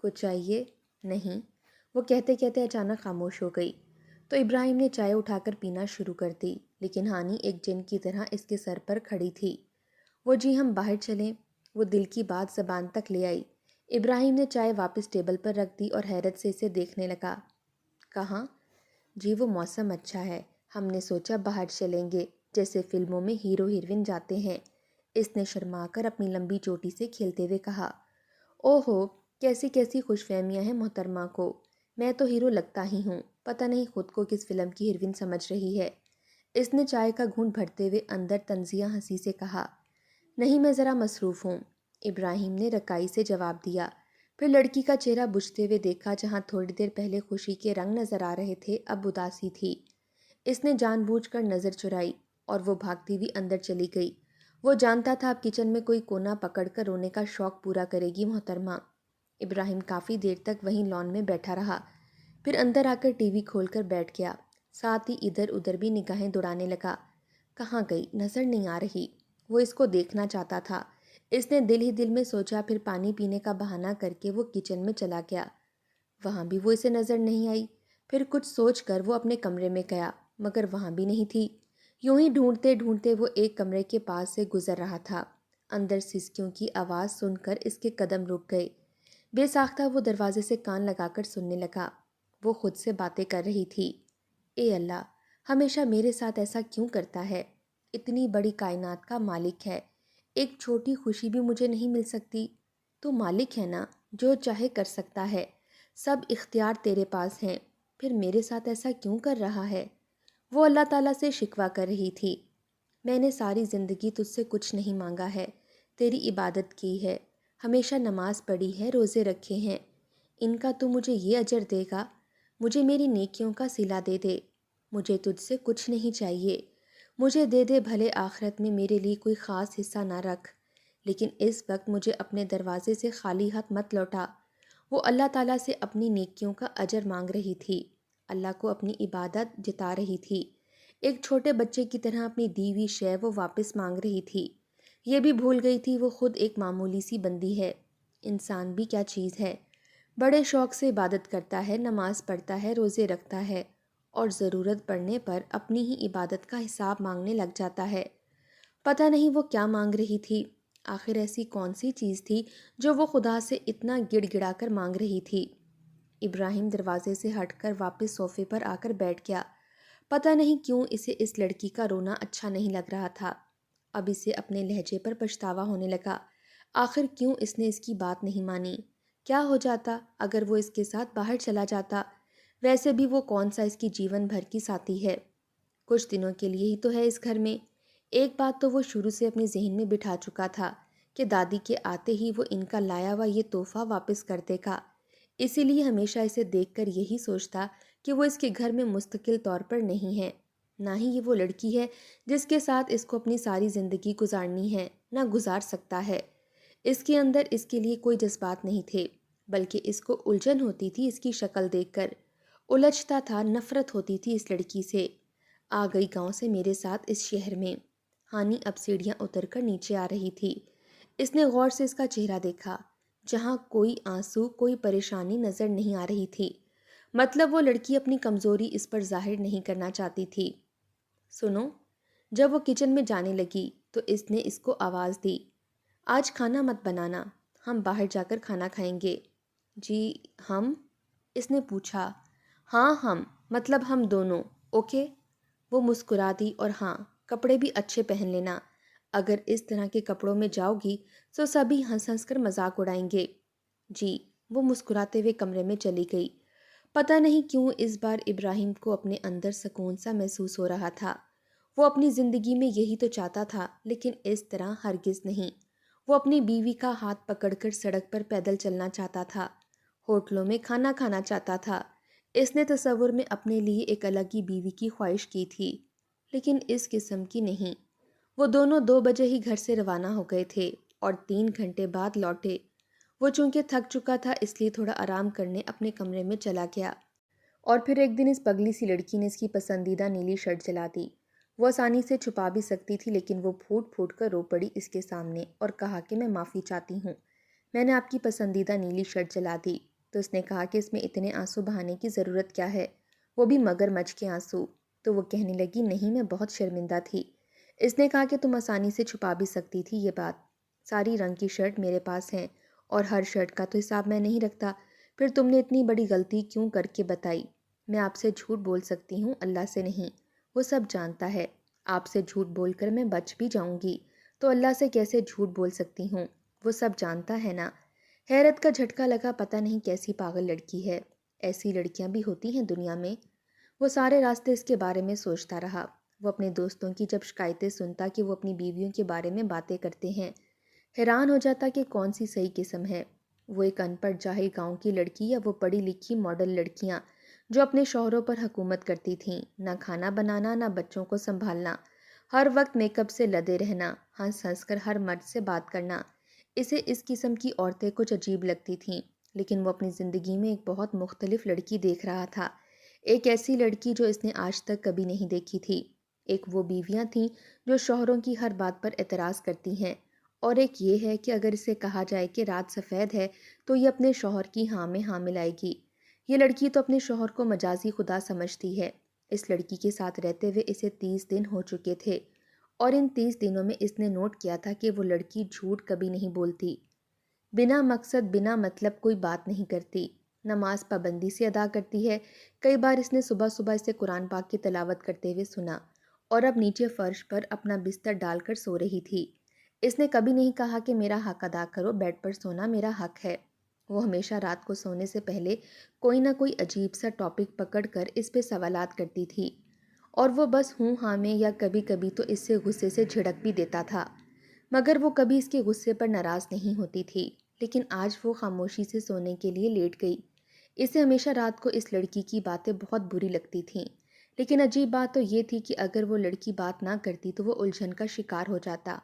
کچھ چاہیے؟ نہیں، وہ کہتے کہتے اچانک خاموش ہو گئی۔ تو ابراہیم نے چائے اٹھا کر پینا شروع کر دی، لیکن ہانی ایک جن کی طرح اس کے سر پر کھڑی تھی۔ وہ جی ہم باہر چلیں، وہ دل کی بات زبان تک لے آئی۔ ابراہیم نے چائے واپس ٹیبل پر رکھ دی اور حیرت سے اسے دیکھنے لگا۔ کہاں؟ جی وہ موسم اچھا ہے، ہم نے سوچا باہر چلیں گے، جیسے فلموں میں ہیرو ہیروئن جاتے ہیں۔ اس نے شرما کر اپنی لمبی چوٹی سے کھیلتے ہوئے کہا۔ اوہو، کیسی کیسی خوش فہمیاں ہیں محترمہ کو، میں تو ہیرو لگتا ہی ہوں، پتہ نہیں خود کو کس فلم کی ہیروئن سمجھ رہی ہے۔ اس نے چائے کا گھونٹ بھرتے ہوئے اندر طنزیہ ہنسی سے کہا۔ نہیں میں ذرا مصروف ہوں، ابراہیم نے رکائی سے جواب دیا۔ پھر لڑکی کا چہرہ بجھتے ہوئے دیکھا، جہاں تھوڑی دیر پہلے خوشی کے رنگ نظر آ رہے تھے اب اداسی تھی۔ اس نے جان بوجھ کر نظر چرائی اور وہ بھاگتی ہوئی اندر چلی گئی۔ وہ جانتا تھا اب کچن میں کوئی کونا پکڑ کر رونے کا شوق پورا کرے گی محترمہ۔ ابراہیم کافی دیر تک وہیں لان میں بیٹھا رہا، پھر اندر آ کر ٹی وی کھول کر بیٹھ گیا، ساتھ ہی ادھر ادھر بھی نگاہیں دوڑانے لگا۔ کہاں گئی؟ نظر نہیں آ رہی۔ وہ اس کو دیکھنا چاہتا تھا۔ اس نے دل ہی دل میں سوچا، پھر پانی پینے کا بہانہ کر کے وہ کچن میں چلا گیا۔ وہاں بھی وہ اسے نظر نہیں آئی۔ پھر کچھ سوچ کر وہ اپنے کمرے میں گیا، مگر وہاں بھی نہیں تھی۔ یوں ہی ڈھونڈتے ڈھونڈتے وہ ایک کمرے کے پاس سے گزر رہا تھا۔ اندر سسکیوں کی آواز سن کر اس کے قدم رک گئے۔ بے ساختہ وہ دروازے سے کان لگا کر سننے لگا۔ وہ خود سے باتیں کر رہی تھی۔ اے اللہ، ہمیشہ میرے ساتھ ایسا کیوں کرتا ہے؟ اتنی بڑی کائنات کا مالک ہے، ایک چھوٹی خوشی بھی مجھے نہیں مل سکتی؟ تو مالک ہے نا، جو چاہے کر سکتا ہے، سب اختیار تیرے پاس ہیں، پھر میرے ساتھ ایسا کیوں کر رہا ہے؟ وہ اللہ تعالیٰ سے شکوہ کر رہی تھی۔ میں نے ساری زندگی تجھ سے کچھ نہیں مانگا ہے، تیری عبادت کی ہے، ہمیشہ نماز پڑھی ہے، روزے رکھے ہیں، ان کا تو مجھے یہ اجر دے گا؟ مجھے میری نیکیوں کا صلہ دے دے، مجھے تجھ سے کچھ نہیں چاہیے، مجھے دے دے، بھلے آخرت میں میرے لیے کوئی خاص حصہ نہ رکھ، لیکن اس وقت مجھے اپنے دروازے سے خالی ہاتھ مت لوٹا۔ وہ اللہ تعالیٰ سے اپنی نیکیوں کا اجر مانگ رہی تھی، اللہ کو اپنی عبادت جتا رہی تھی، ایک چھوٹے بچے کی طرح اپنی دی ہوئی شے وہ واپس مانگ رہی تھی۔ یہ بھی بھول گئی تھی وہ خود ایک معمولی سی بندی ہے۔ انسان بھی کیا چیز ہے، بڑے شوق سے عبادت کرتا ہے، نماز پڑھتا ہے، روزے رکھتا ہے، اور ضرورت پڑنے پر اپنی ہی عبادت کا حساب مانگنے لگ جاتا ہے۔ پتہ نہیں وہ کیا مانگ رہی تھی، آخر ایسی کون سی چیز تھی جو وہ خدا سے اتنا گڑ گڑا کر مانگ رہی تھی؟ ابراہیم دروازے سے ہٹ کر واپس صوفے پر آ کر بیٹھ گیا۔ پتہ نہیں کیوں اسے اس لڑکی کا رونا اچھا نہیں لگ رہا تھا۔ اب اسے اپنے لہجے پر پچھتاوا ہونے لگا۔ آخر کیوں اس نے اس کی بات نہیں مانی؟ کیا ہو جاتا اگر وہ اس کے ساتھ باہر چلا جاتا؟ ویسے بھی وہ کون سا اس کی جیون بھر کی ساتھی ہے، کچھ دنوں کے لیے ہی تو ہے اس گھر میں۔ ایک بات تو وہ شروع سے اپنے ذہن میں بٹھا چکا تھا کہ دادی کے آتے ہی وہ ان کا لایا ہوا یہ تحفہ واپس کر دے گا، اسی لیے ہمیشہ اسے دیکھ کر یہی سوچتا کہ وہ اس کے گھر میں مستقل طور پر نہیں ہے، نہ ہی یہ وہ لڑکی ہے جس کے ساتھ اس کو اپنی ساری زندگی گزارنی ہے، نہ گزار سکتا ہے۔ اس کے اندر اس کے لیے کوئی جذبات نہیں تھے، بلکہ اس کو الجھن ہوتی تھی اس کی شکل دیکھ کر، الجھتا تھا، نفرت ہوتی تھی اس لڑکی سے۔ آ گئی گاؤں سے میرے ساتھ اس شہر میں۔ ہانی اب سیڑھیاں اتر کر نیچے آ رہی تھی۔ اس نے غور سے اس کا چہرہ دیکھا، جہاں کوئی آنسو، کوئی پریشانی نظر نہیں آ رہی تھی۔ مطلب وہ لڑکی اپنی کمزوری اس پر ظاہر نہیں کرنا چاہتی تھی۔ سنو، جب وہ کچن میں جانے لگی تو اس نے اس کو آواز دی۔ آج کھانا مت بنانا، ہم باہر جا کر کھانا کھائیں گے۔ جی ہم؟ اس نے پوچھا۔ ہاں ہم، مطلب ہم دونوں، اوکے؟ وہ مسکرا دی، اور ہاں، کپڑے بھی اچھے پہن لینا، اگر اس طرح کے کپڑوں میں جاؤ گی تو سبھی ہنس ہنس کر مذاق اڑائیں گے۔ جی، وہ مسکراتے ہوئے کمرے میں چلی گئی۔ پتہ نہیں کیوں اس بار ابراہیم کو اپنے اندر سکون سا محسوس ہو رہا تھا۔ وہ اپنی زندگی میں یہی تو چاہتا تھا، لیکن اس طرح ہرگز نہیں۔ وہ اپنی بیوی کا ہاتھ پکڑ کر سڑک پر پیدل چلنا چاہتا تھا، ہوٹلوں میں کھانا کھانا چاہتا تھا۔ اس نے تصور میں اپنے لیے ایک الگ ہی بیوی کی خواہش کی تھی، لیکن اس قسم کی نہیں۔ وہ دونوں 2 بجے ہی گھر سے روانہ ہو گئے تھے اور 3 گھنٹے بعد لوٹے۔ وہ چونکہ تھک چکا تھا اس لیے تھوڑا آرام کرنے اپنے کمرے میں چلا گیا، اور پھر ایک دن اس پگلی سی لڑکی نے اس کی پسندیدہ نیلی شرٹ جلا دی۔ وہ آسانی سے چھپا بھی سکتی تھی، لیکن وہ پھوٹ پھوٹ کر رو پڑی اس کے سامنے اور کہا کہ میں معافی چاہتی ہوں، میں نے آپ کی پسندیدہ نیلی شرٹ جلا دی۔ تو اس نے کہا کہ اس میں اتنے آنسو بہانے کی ضرورت کیا ہے، وہ بھی مگر مچھ کے آنسو۔ تو وہ کہنے لگی نہیں، میں بہت شرمندہ تھی۔ اس نے کہا کہ تم آسانی سے چھپا بھی سکتی تھی یہ بات، ساری رنگ کی شرٹ میرے پاس ہیں اور ہر شرٹ کا تو حساب میں نہیں رکھتا، پھر تم نے اتنی بڑی غلطی کیوں کر کے بتائی؟ میں آپ سے جھوٹ بول سکتی ہوں، اللہ سے نہیں، وہ سب جانتا ہے۔ آپ سے جھوٹ بول کر میں بچ بھی جاؤں گی تو اللہ سے کیسے جھوٹ بول سکتی ہوں، وہ سب جانتا ہے نا۔ حیرت کا جھٹکا لگا، پتہ نہیں کیسی پاگل لڑکی ہے، ایسی لڑکیاں بھی ہوتی ہیں دنیا میں۔ وہ سارے راستے اس کے بارے میں سوچتا رہا۔ وہ اپنے دوستوں کی جب شکایتیں سنتا کہ وہ اپنی بیویوں کے بارے میں باتیں کرتے ہیں، حیران ہو جاتا کہ کون سی صحیح قسم ہے، وہ ایک ان پڑھ جاہل گاؤں کی لڑکی یا وہ پڑھی لکھی ماڈل لڑکیاں جو اپنے شوہروں پر حکومت کرتی تھیں، نہ کھانا بنانا، نہ بچوں کو سنبھالنا، ہر وقت میک اپ سے لدے رہنا، ہنس ہنس کر ہر مرد سے بات کرنا۔ اسے اس قسم کی عورتیں کچھ عجیب لگتی تھیں، لیکن وہ اپنی زندگی میں ایک بہت مختلف لڑکی دیکھ رہا تھا، ایک ایسی لڑکی جو اس نے آج تک کبھی نہیں دیکھی تھی۔ ایک وہ بیویاں تھیں جو شوہروں کی ہر بات پر اعتراض کرتی ہیں، اور ایک یہ ہے کہ اگر اسے کہا جائے کہ رات سفید ہے تو یہ اپنے شوہر کی ہاں میں ہاں ملائے گی۔ یہ لڑکی تو اپنے شوہر کو مجازی خدا سمجھتی ہے۔ اس لڑکی کے ساتھ رہتے ہوئے اسے 30 دن ہو چکے تھے، اور ان 30 دنوں میں اس نے نوٹ کیا تھا کہ وہ لڑکی جھوٹ کبھی نہیں بولتی، بنا مقصد بنا مطلب کوئی بات نہیں کرتی، نماز پابندی سے ادا کرتی ہے۔ کئی بار اس نے صبح صبح اسے قرآن پاک کی تلاوت کرتے ہوئے سنا، اور اب نیچے فرش پر اپنا بستر ڈال کر سو رہی تھی۔ اس نے کبھی نہیں کہا کہ میرا حق ادا کرو، بیڈ پر سونا میرا حق ہے۔ وہ ہمیشہ رات کو سونے سے پہلے کوئی نہ کوئی عجیب سا ٹاپک پکڑ کر اس پہ سوالات کرتی تھی، اور وہ بس ہوں ہاں میں یا کبھی کبھی تو اس سے غصے سے جھڑک بھی دیتا تھا، مگر وہ کبھی اس کے غصے پر ناراض نہیں ہوتی تھی۔ لیکن آج وہ خاموشی سے سونے کے لیے لیٹ گئی۔ اسے ہمیشہ رات کو اس لڑکی کی باتیں بہت بری لگتی تھیں، لیکن عجیب بات تو یہ تھی کہ اگر وہ لڑکی بات نہ کرتی تو وہ الجھن کا شکار ہو جاتا۔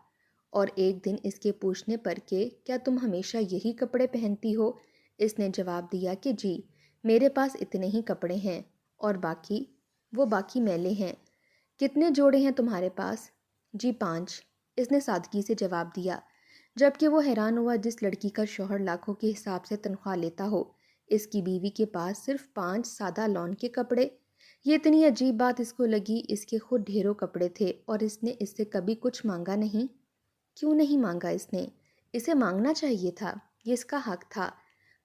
اور ایک دن اس کے پوچھنے پر کہ کیا تم ہمیشہ یہی کپڑے پہنتی ہو، اس نے جواب دیا کہ جی، میرے پاس اتنے ہی کپڑے ہیں، اور باقی میلے ہیں۔ کتنے جوڑے ہیں تمہارے پاس؟ جی 5، اس نے سادگی سے جواب دیا، جبکہ وہ حیران ہوا جس لڑکی کا شوہر لاکھوں کے حساب سے تنخواہ لیتا ہو، اس کی بیوی کے پاس صرف 5 سادہ لون کے کپڑے۔ یہ اتنی عجیب بات اس کو لگی، اس کے خود ڈھیروں کپڑے تھے اور اس نے اس سے کبھی کچھ مانگا نہیں۔ کیوں نہیں مانگا اس نے؟ اسے مانگنا چاہیے تھا، یہ اس کا حق تھا۔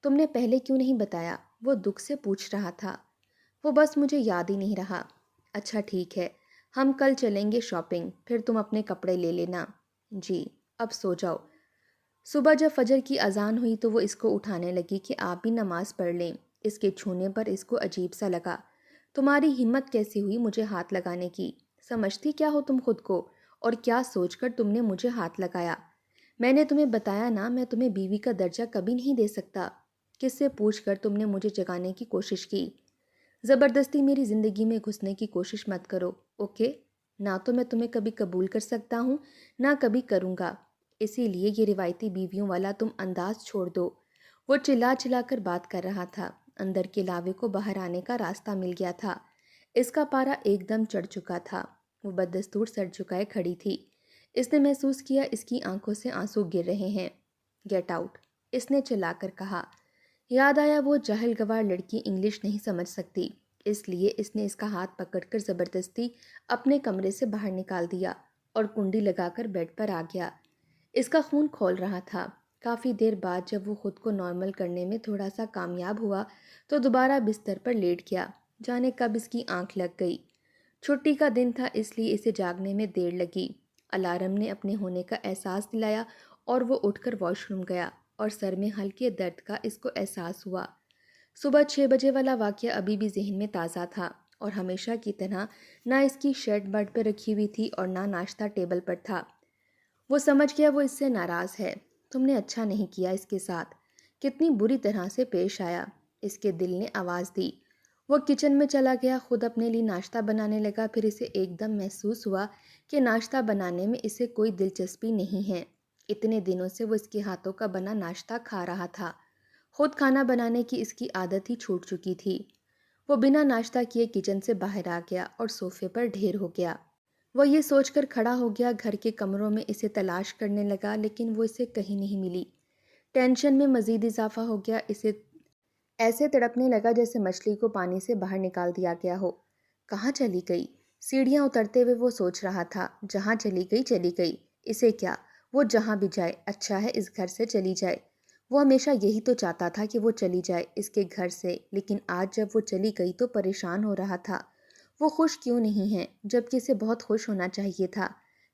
تم نے پہلے کیوں نہیں بتایا؟ وہ دکھ سے پوچھ رہا تھا۔ وہ بس مجھے یاد ہی نہیں رہا۔ اچھا ٹھیک ہے، ہم کل چلیں گے شاپنگ، پھر تم اپنے کپڑے لے لینا۔ جی، اب سو جاؤ۔ صبح جب فجر کی اذان ہوئی تو وہ اس کو اٹھانے لگی کہ آپ بھی نماز پڑھ لیں۔ اس کے چھونے پر اس کو عجیب سا لگا۔ تمہاری ہمت کیسی ہوئی مجھے ہاتھ لگانے کی؟ سمجھتی کیا ہو تم خود کو؟ اور کیا سوچ کر تم نے مجھے ہاتھ لگایا؟ میں نے تمہیں بتایا نا، میں تمہیں بیوی کا درجہ کبھی نہیں دے سکتا۔ کس سے پوچھ کر تم نے مجھے جگانے کی کوشش کی؟ زبردستی میری زندگی میں گھسنے کی کوشش مت کرو، اوکے؟ نہ تو میں تمہیں کبھی قبول کر سکتا ہوں، نہ کبھی کروں گا، اسی لیے یہ روایتی بیویوں والا تم انداز چھوڑ دو۔ وہ چلا چلا کر بات کر رہا تھا، اندر کے لاوے کو باہر آنے کا راستہ مل گیا تھا۔ اس کا پارا ایک دم چڑھ چکا تھا۔ وہ بددستور سر جھکائے کھڑی تھی۔ اس نے محسوس کیا اس کی آنکھوں سے آنسو گر رہے ہیں۔ گیٹ آؤٹ، اس نے چلا کر کہا۔ یاد آیا وہ جاہل گوار لڑکی انگلش نہیں سمجھ سکتی، اس لیے اس نے اس کا ہاتھ پکڑ کر زبردستی اپنے کمرے سے باہر نکال دیا اور کنڈی لگا کر بیڈ پر آ گیا۔ اس کا خون کھول رہا تھا۔ کافی دیر بعد جب وہ خود کو نارمل کرنے میں تھوڑا سا کامیاب ہوا تو دوبارہ بستر پر لیٹ گیا۔ جانے کب اس کی آنکھ لگ گئی۔ چھٹی کا دن تھا اس لیے اسے جاگنے میں دیر لگی۔ الارم نے اپنے ہونے کا احساس دلایا اور وہ اٹھ کر واش روم گیا، اور سر میں ہلکے درد کا اس کو احساس ہوا۔ صبح 6 بجے والا واقعہ ابھی بھی ذہن میں تازہ تھا، اور ہمیشہ کی طرح نہ اس کی شرٹ بیڈ پہ رکھی ہوئی تھی اور نہ ناشتہ ٹیبل پر تھا۔ وہ سمجھ گیا وہ اس سے ناراض ہے۔ تم نے اچھا نہیں کیا اس کے ساتھ، کتنی بری طرح سے پیش آیا، اس کے دل نے آواز دی۔ وہ کچن میں چلا گیا، خود اپنے لیے ناشتہ بنانے لگا۔ پھر اسے ایک دم محسوس ہوا کہ ناشتہ بنانے میں اسے کوئی دلچسپی نہیں ہے۔ اتنے دنوں سے وہ اس کے ہاتھوں کا بنا ناشتہ کھا رہا تھا، خود کھانا بنانے کی اس کی عادت ہی چھوٹ چکی تھی۔ وہ بنا ناشتہ کیے کچن سے باہر آ گیا اور صوفے پر ڈھیر ہو گیا۔ وہ یہ سوچ کر کھڑا ہو گیا، گھر کے کمروں میں اسے تلاش کرنے لگا، لیکن وہ اسے کہیں نہیں ملی۔ ٹینشن میں مزید اضافہ ہو گیا۔ اسے ایسے تڑپنے لگا جیسے مچھلی کو پانی سے باہر نکال دیا گیا ہو۔ کہاں چلی گئی؟ سیڑھیاں اترتے ہوئے وہ سوچ رہا تھا۔ جہاں چلی گئی، اسے کیا، وہ جہاں بھی جائے اچھا ہے اس گھر سے چلی جائے۔ وہ ہمیشہ یہی تو چاہتا تھا کہ وہ چلی جائے اس کے گھر سے، لیکن آج جب وہ چلی گئی تو پریشان ہو رہا تھا۔ وہ خوش کیوں نہیں ہے جبکہ اسے بہت خوش ہونا چاہیے تھا؟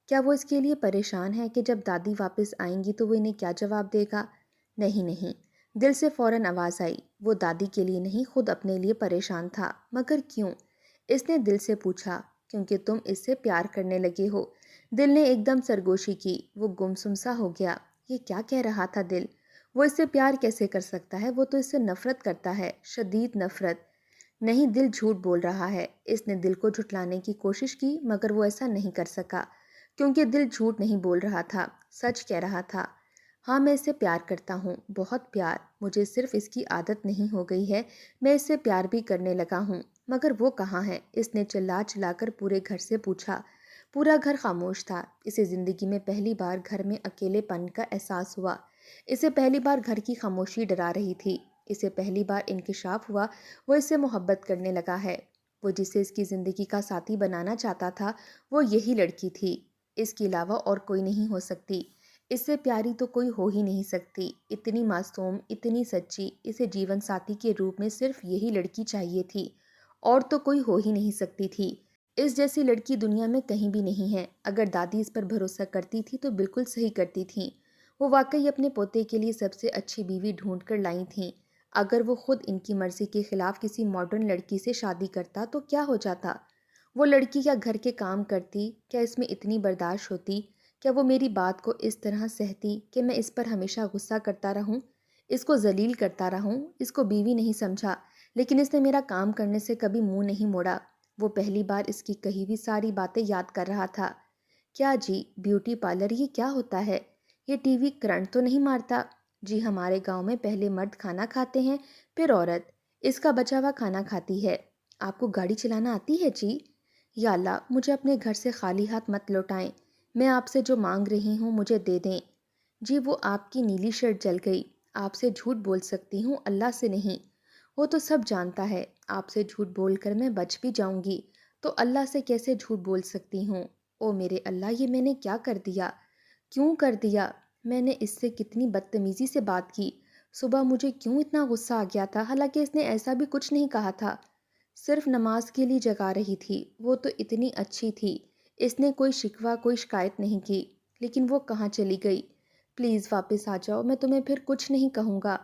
کیا وہ اس کے لیے پریشان ہے کہ جب دادی واپس آئیں گی تو وہ انہیں کیا جواب دے گا؟ نہیں، دل سے فوراً آواز آئی۔ وہ دادی کے لیے نہیں، خود اپنے لیے پریشان تھا۔ مگر کیوں؟ اس نے دل سے پوچھا۔ کیونکہ تم اس سے پیار کرنے لگے ہو۔ دل نے ایک دم سرگوشی کی۔ وہ گمسم سا ہو گیا۔ یہ کیا کہہ رہا تھا دل؟ وہ اس سے پیار کیسے کر سکتا ہے؟ وہ تو اس سے نفرت کرتا ہے، شدید نفرت۔ نہیں، دل جھوٹ بول رہا ہے۔ اس نے دل کو جھٹلانے کی کوشش کی مگر وہ ایسا نہیں کر سکا، کیونکہ دل جھوٹ نہیں بول رہا تھا، سچ کہہ رہا تھا۔ ہاں، میں اس سے پیار کرتا ہوں، بہت پیار۔ مجھے صرف اس کی عادت نہیں ہو گئی ہے، میں اس سے پیار بھی کرنے لگا ہوں۔ مگر وہ کہاں ہے؟ اس نے چلا چلا کر پورے گھر سے پوچھا۔ پورا گھر خاموش تھا۔ اسے زندگی میں پہلی بار گھر میں اکیلے پن کا احساس ہوا۔ اسے پہلی بار گھر کی خاموشی ڈرا رہی تھی۔ اسے پہلی بار انکشاف ہوا وہ اس سے محبت کرنے لگا ہے۔ وہ جسے اس کی زندگی کا ساتھی بنانا چاہتا تھا وہ یہی لڑکی تھی۔ اس کے علاوہ اور کوئی نہیں ہو سکتی۔ اس سے پیاری تو کوئی ہو ہی نہیں سکتی۔ اتنی معصوم، اتنی سچی، اسے جیون ساتھی کے روپ میں صرف یہی لڑکی چاہیے تھی، اور تو کوئی ہو ہی نہیں سکتی تھی۔ اس جیسی لڑکی دنیا میں کہیں بھی نہیں ہے۔ اگر دادی اس پر بھروسہ کرتی تھی تو بالکل صحیح کرتی تھیں۔ وہ واقعی اپنے پوتے کے لیے سب سے اچھی بیوی ڈھونڈ کر لائی تھیں۔ اگر وہ خود ان کی مرضی کے خلاف کسی ماڈرن لڑکی سے شادی کرتا تو کیا ہو جاتا؟ وہ لڑکی کیا گھر کے کام کرتی؟ کیا اس میں اتنی برداشت ہوتی؟ کیا وہ میری بات کو اس طرح سہتی کہ میں اس پر ہمیشہ غصہ کرتا رہوں، اس کو ذلیل کرتا رہوں؟ اس کو بیوی نہیں سمجھا، لیکن اس نے میرا کام کرنے سے کبھی منہ نہیں موڑا۔ وہ پہلی بار اس کی کہی ہوئی ساری باتیں یاد کر رہا تھا۔ کیا جی، بیوٹی پارلر یہ کیا ہوتا ہے؟ یہ ٹی وی کرنٹ تو نہیں مارتا؟ جی، ہمارے گاؤں میں پہلے مرد کھانا کھاتے ہیں، پھر عورت اس کا بچا ہوا کھانا کھاتی ہے۔ آپ کو گاڑی چلانا آتی ہے جی؟ یا اللہ، مجھے اپنے گھر سے خالی ہاتھ مت لوٹائیں۔ میں آپ سے جو مانگ رہی ہوں مجھے دے دیں۔ جی، وہ آپ کی نیلی شرٹ جل گئی۔ آپ سے جھوٹ بول سکتی ہوں، اللہ سے نہیں۔ وہ تو سب جانتا ہے، آپ سے جھوٹ بول کر میں بچ بھی جاؤں گی تو اللہ سے کیسے جھوٹ بول سکتی ہوں؟ او میرے اللہ، یہ میں نے کیا کر دیا؟ کیوں کر دیا؟ میں نے اس سے کتنی بدتمیزی سے بات کی۔ صبح مجھے کیوں اتنا غصہ آ گیا تھا؟ حالانکہ اس نے ایسا بھی کچھ نہیں کہا تھا، صرف نماز کے لیے جگا رہی تھی۔ وہ تو اتنی اچھی تھی، اس نے کوئی شکوہ کوئی شکایت نہیں کی، لیکن وہ کہاں چلی گئی؟ پلیز واپس آ جاؤ، میں تمہیں پھر کچھ نہیں کہوں گا۔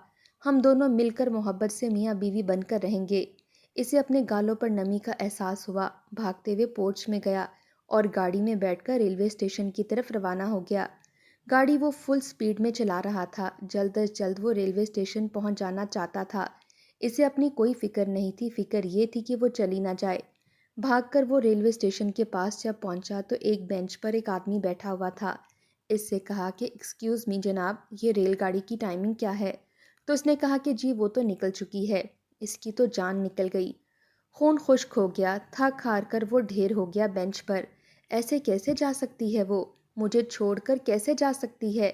ہم دونوں مل کر محبت سے میاں بیوی بن کر رہیں گے۔ اسے اپنے گالوں پر نمی کا احساس ہوا۔ بھاگتے ہوئے پورچ میں گیا اور گاڑی میں بیٹھ کر ریلوے اسٹیشن کی طرف روانہ ہو گیا۔ گاڑی وہ فل سپیڈ میں چلا رہا تھا۔ جلد از جلد وہ ریلوے اسٹیشن پہنچ جانا چاہتا تھا۔ اسے اپنی کوئی فکر نہیں تھی، فکر یہ تھی کہ وہ چلی نہ جائے۔ بھاگ کر وہ ریلوے اسٹیشن کے پاس جب پہنچا تو ایک بینچ پر ایک آدمی بیٹھا ہوا تھا۔ اس سے کہا کہ ایکسکیوز می جناب، یہ ریل گاڑی کی ٹائمنگ کیا ہے؟ تو اس نے کہا کہ جی وہ تو نکل چکی ہے۔ اس کی تو جان نکل گئی۔ خون خشک ہو گیا، تھک ہار کر وہ ڈھیر ہو گیا بینچ پر۔ ایسے کیسے جا سکتی ہے وہ؟ مجھے چھوڑ کر کیسے جا سکتی ہے؟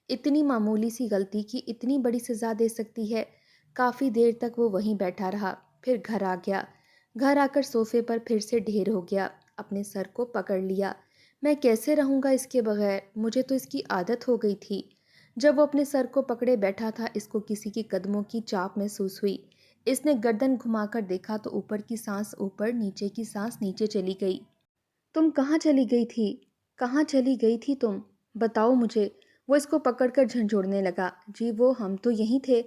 اتنی معمولی سی غلطی کی اتنی بڑی سزا دے سکتی ہے؟ کافی دیر تک وہ وہیں بیٹھا رہا، پھر گھر آ گیا۔ گھر آ کر صوفے پر پھر سے ڈھیر ہو گیا، اپنے سر کو پکڑ لیا۔ میں کیسے رہوں گا اس کے بغیر؟ مجھے تو اس کی عادت ہو گئی تھی۔ جب وہ اپنے سر کو پکڑے بیٹھا تھا اس کو کسی کے قدموں کی چاپ محسوس ہوئی۔ اس نے گردن گھما کر دیکھا تو اوپر کی سانس اوپر، نیچے کی سانس نیچے چلی گئی۔ تم کہاں چلی گئی تھی؟ کہاں چلی گئی تھی تم؟ بتاؤ مجھے۔ وہ اس کو پکڑ کر جھنجھوڑنے لگا۔ جی وہ ہم تو یہیں تھے۔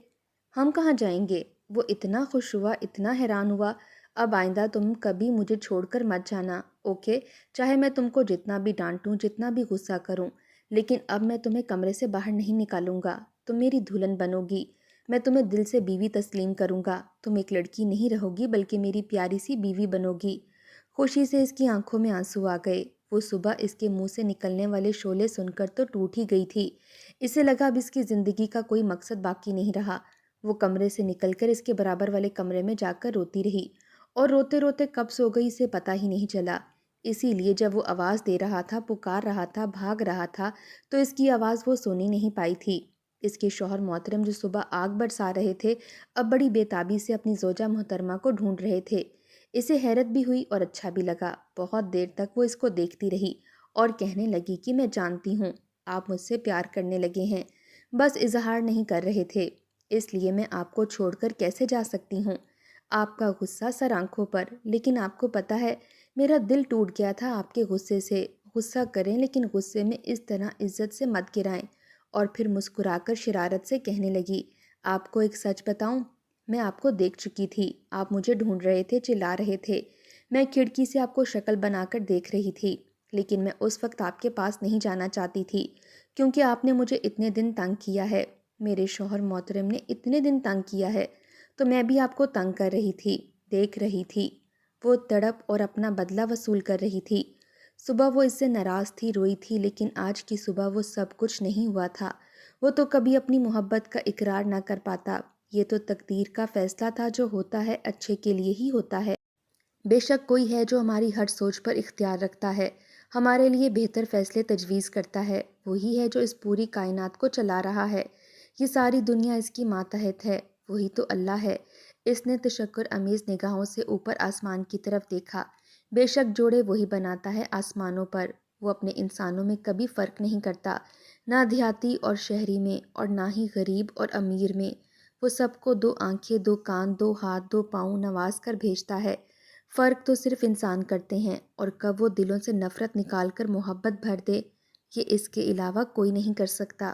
ہم کہاں جائیں گے؟ وہ اتنا خوش ہوا، اتنا حیران ہوا۔ اب آئندہ تم کبھی مجھے چھوڑ کر مت جانا، اوکے؟ چاہے میں تم کو جتنا بھی ڈانٹوں، جتنا بھی غصہ کروں، لیکن اب میں تمہیں کمرے سے باہر نہیں نکالوں گا۔ تم میری دلہن بنو گی، میں تمہیں دل سے بیوی تسلیم کروں گا۔ تم ایک لڑکی نہیں رہو گی بلکہ میری پیاری سی بیوی بنو گی۔ خوشی سے اس کی آنکھوں میں آنسو آ گئے۔ وہ صبح اس کے منہ سے نکلنے والے شعلے سن کر تو ٹوٹ ہی گئی تھی۔ اسے لگا اب اس کی زندگی کا کوئی مقصد باقی نہیں رہا۔ وہ کمرے سے نکل کر اس کے برابر والے کمرے میں جا کر روتی رہی، اور روتے روتے کب سو گئی اسے پتہ ہی نہیں چلا۔ اسی لیے جب وہ آواز دے رہا تھا، پکار رہا تھا، بھاگ رہا تھا، تو اس کی آواز وہ سنی نہیں پائی تھی۔ اس کے شوہر محترم جو صبح آگ برسا رہے تھے اب بڑی بےتابی سے اپنی زوجہ محترمہ کو ڈھونڈ رہے تھے۔ اسے حیرت بھی ہوئی اور اچھا بھی لگا۔ بہت دیر تک وہ اس کو دیکھتی رہی اور کہنے لگی کہ میں جانتی ہوں آپ مجھ سے پیار کرنے لگے ہیں، بس اظہار نہیں کر رہے تھے، اس لیے میں آپ کو چھوڑ کر کیسے جا سکتی ہوں۔ آپ کا غصہ سر آنکھوں پر، لیکن آپ کو پتہ ہے میرا دل ٹوٹ گیا تھا آپ کے غصے سے۔ غصہ کریں لیکن غصے میں اس طرح عزت سے مت گرائیں۔ اور پھر مسکرا کر شرارت سے کہنے لگی، آپ کو ایک سچ بتاؤں، میں آپ کو دیکھ چکی تھی، آپ مجھے ڈھونڈ رہے تھے، چلا رہے تھے، میں کھڑکی سے آپ کو شکل بنا کر دیکھ رہی تھی، لیکن میں اس وقت آپ کے پاس نہیں جانا چاہتی تھی کیونکہ آپ نے مجھے اتنے دن تنگ کیا ہے، میرے شوہر محترم نے اتنے دن تنگ کیا ہے، تو میں بھی آپ کو تنگ کر رہی تھی، دیکھ رہی تھی۔ وہ تڑپ اور اپنا بدلہ وصول کر رہی تھی۔ صبح وہ اس سے ناراض تھی، روئی تھی، لیکن آج کی صبح وہ سب کچھ نہیں ہوا تھا۔ وہ تو کبھی اپنی محبت کا اقرار نہ کر پاتا، یہ تو تقدیر کا فیصلہ تھا، جو ہوتا ہے اچھے کے لیے ہی ہوتا ہے۔ بے شک کوئی ہے جو ہماری ہر سوچ پر اختیار رکھتا ہے، ہمارے لیے بہتر فیصلے تجویز کرتا ہے، وہی ہے جو اس پوری کائنات کو چلا رہا ہے، یہ ساری دنیا اس کی ماتحت ہے، وہی تو اللہ ہے۔ اس نے تشکر امیز نگاہوں سے اوپر آسمان کی طرف دیکھا۔ بے شک جوڑے وہی بناتا ہے آسمانوں پر، وہ اپنے انسانوں میں کبھی فرق نہیں کرتا، نہ دیہاتی اور شہری میں، اور نہ ہی غریب اور امیر میں۔ وہ سب کو دو آنکھیں، دو کان، دو ہاتھ، دو پاؤں نواز کر بھیجتا ہے۔ فرق تو صرف انسان کرتے ہیں، اور کب وہ دلوں سے نفرت نکال کر محبت بھر دے، یہ اس کے علاوہ کوئی نہیں کر سکتا۔